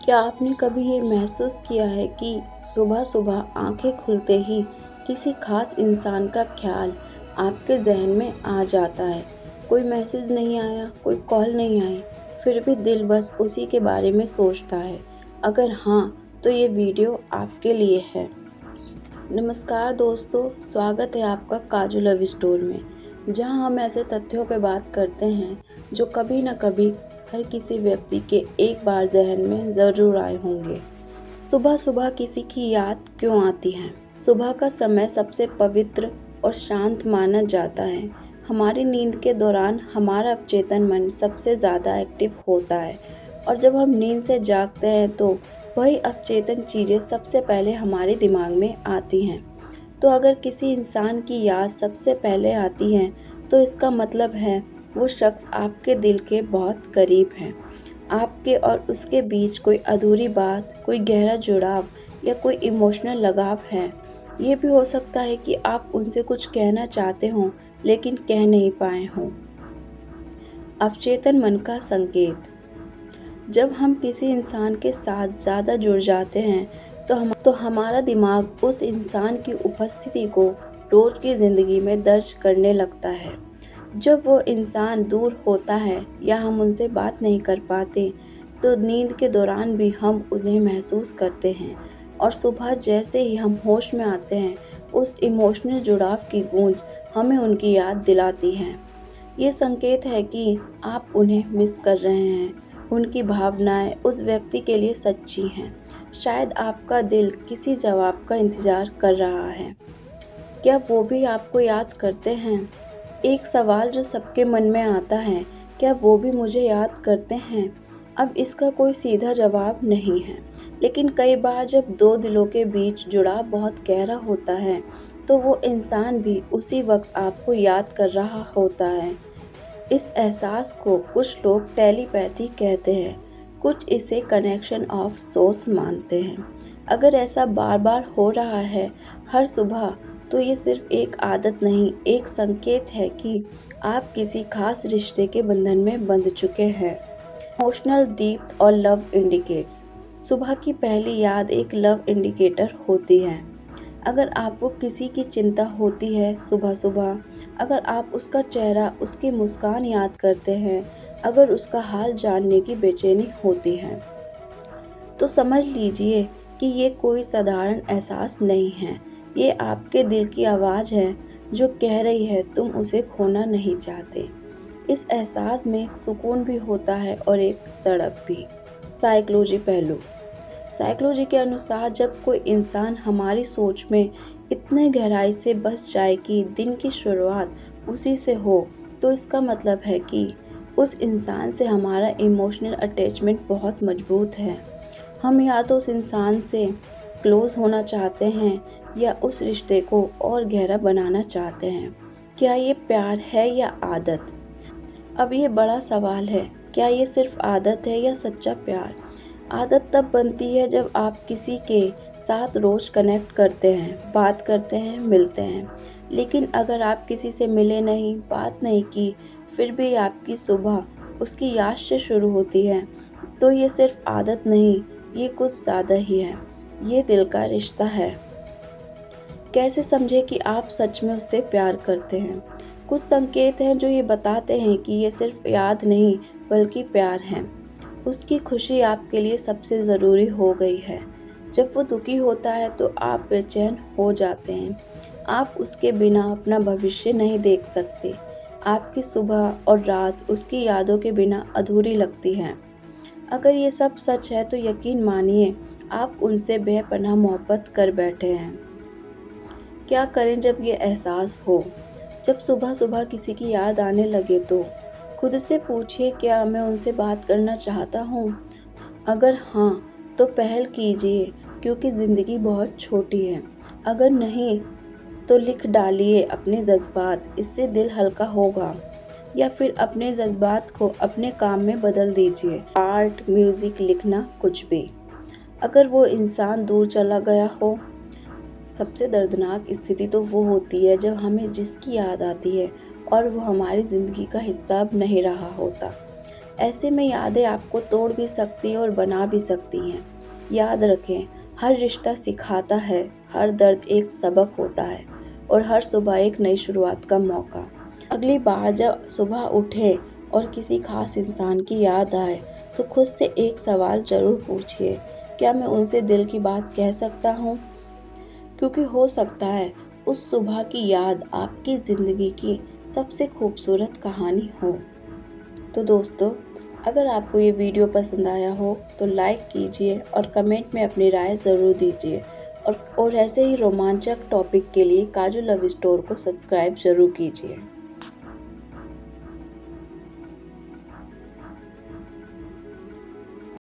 क्या आपने कभी ये महसूस किया है कि सुबह सुबह आंखें खुलते ही किसी खास इंसान का ख्याल आपके जहन में आ जाता है? कोई मैसेज नहीं आया, कोई कॉल नहीं आई, फिर भी दिल बस उसी के बारे में सोचता है। अगर हाँ, तो ये वीडियो आपके लिए है। नमस्कार दोस्तों, स्वागत है आपका काजू लव स्टोर में, जहां हम ऐसे तथ्यों पर बात करते हैं जो कभी न कभी हर किसी व्यक्ति के एक बार जहन में ज़रूर आए होंगे। सुबह सुबह किसी की याद क्यों आती है? सुबह का समय सबसे पवित्र और शांत माना जाता है। हमारी नींद के दौरान हमारा अवचेतन मन सबसे ज़्यादा एक्टिव होता है और जब हम नींद से जागते हैं तो वही अवचेतन चीज़ें सबसे पहले हमारे दिमाग में आती हैं। तो अगर किसी इंसान की याद सबसे पहले आती है तो इसका मतलब है वो शख्स आपके दिल के बहुत करीब है। आपके और उसके बीच कोई अधूरी बात, कोई गहरा जुड़ाव या कोई इमोशनल लगाव है। ये भी हो सकता है कि आप उनसे कुछ कहना चाहते हों लेकिन कह नहीं पाए हों। अवचेतन मन का संकेत। जब हम किसी इंसान के साथ ज़्यादा जुड़ जाते हैं तो हमारा दिमाग उस इंसान की उपस्थिति को रोज़ की ज़िंदगी में दर्ज करने लगता है। जब वो इंसान दूर होता है या हम उनसे बात नहीं कर पाते, तो नींद के दौरान भी हम उन्हें महसूस करते हैं और सुबह जैसे ही हम होश में आते हैं, उस इमोशनल जुड़ाव की गूंज हमें उनकी याद दिलाती है। ये संकेत है कि आप उन्हें मिस कर रहे हैं, उनकी भावनाएं उस व्यक्ति के लिए सच्ची हैं। शायद आपका दिल किसी जवाब का इंतज़ार कर रहा है। क्या वो भी आपको याद करते हैं? एक सवाल जो सबके मन में आता है, क्या वो भी मुझे याद करते हैं? अब इसका कोई सीधा जवाब नहीं है, लेकिन कई बार जब दो दिलों के बीच जुड़ाव बहुत गहरा होता है, तो वो इंसान भी उसी वक्त आपको याद कर रहा होता है। इस एहसास को कुछ लोग टेलीपैथी कहते हैं, कुछ इसे कनेक्शन ऑफ सोल्स मानते हैं। अगर ऐसा बार बार हो रहा है हर सुबह, तो ये सिर्फ एक आदत नहीं, एक संकेत है कि आप किसी खास रिश्ते के बंधन में बंध चुके हैं। इमोशनल डीप्थ और लव इंडिकेट्स। सुबह की पहली याद एक लव इंडिकेटर होती है। अगर आपको किसी की चिंता होती है सुबह सुबह, अगर आप उसका चेहरा, उसकी मुस्कान याद करते हैं, अगर उसका हाल जानने की बेचैनी होती है, तो समझ लीजिए कि ये कोई साधारण एहसास नहीं है। ये आपके दिल की आवाज़ है जो कह रही है तुम उसे खोना नहीं चाहते। इस एहसास में एक सुकून भी होता है और एक तड़प भी। साइकोलॉजी पहलू। साइकोलॉजी के अनुसार जब कोई इंसान हमारी सोच में इतने गहराई से बस जाए कि दिन की शुरुआत उसी से हो, तो इसका मतलब है कि उस इंसान से हमारा इमोशनल अटैचमेंट बहुत मजबूत है। हम या तो उस इंसान से क्लोज होना चाहते हैं या उस रिश्ते को और गहरा बनाना चाहते हैं। क्या ये प्यार है या आदत? अब ये बड़ा सवाल है, क्या ये सिर्फ आदत है या सच्चा प्यार? आदत तब बनती है जब आप किसी के साथ रोज़ कनेक्ट करते हैं, बात करते हैं, मिलते हैं। लेकिन अगर आप किसी से मिले नहीं, बात नहीं की, फिर भी आपकी सुबह उसकी याद से शुरू होती है, तो ये सिर्फ आदत नहीं, ये कुछ ज़्यादा ही है। ये दिल का रिश्ता है। कैसे समझें कि आप सच में उससे प्यार करते हैं? कुछ संकेत हैं जो ये बताते हैं कि ये सिर्फ याद नहीं बल्कि प्यार है। उसकी खुशी आपके लिए सबसे ज़रूरी हो गई है। जब वो दुखी होता है तो आप बेचैन हो जाते हैं। आप उसके बिना अपना भविष्य नहीं देख सकते। आपकी सुबह और रात उसकी यादों के बिना अधूरी लगती हैं। अगर ये सब सच है तो यकीन मानिए आप उनसे बेपनाह मोहब्बत कर बैठे हैं। क्या करें जब ये एहसास हो? जब सुबह सुबह किसी की याद आने लगे तो खुद से पूछिए, क्या मैं उनसे बात करना चाहता हूँ? अगर हाँ, तो पहल कीजिए क्योंकि ज़िंदगी बहुत छोटी है। अगर नहीं, तो लिख डालिए अपने जज्बात, इससे दिल हल्का होगा। या फिर अपने जज्बात को अपने काम में बदल दीजिए। आर्ट, म्यूज़िक, लिखना, कुछ भी। अगर वो इंसान दूर चला गया हो, सबसे दर्दनाक स्थिति तो वो होती है जब हमें जिसकी याद आती है और वो हमारी ज़िंदगी का हिस्सा अब नहीं रहा होता। ऐसे में यादें आपको तोड़ भी सकती हैं और बना भी सकती हैं। याद रखें, हर रिश्ता सिखाता है, हर दर्द एक सबक होता है और हर सुबह एक नई शुरुआत का मौका। अगली बार जब सुबह उठें और किसी खास इंसान की याद आए तो खुद से एक सवाल ज़रूर पूछिए, क्या मैं उनसे दिल की बात कह सकता हूँ? क्योंकि हो सकता है उस सुबह की याद आपकी ज़िंदगी की सबसे खूबसूरत कहानी हो। तो दोस्तों, अगर आपको ये वीडियो पसंद आया हो तो लाइक कीजिए और कमेंट में अपनी राय ज़रूर दीजिए, और ऐसे ही रोमांचक टॉपिक के लिए काजू लव स्टोर को सब्सक्राइब ज़रूर कीजिए।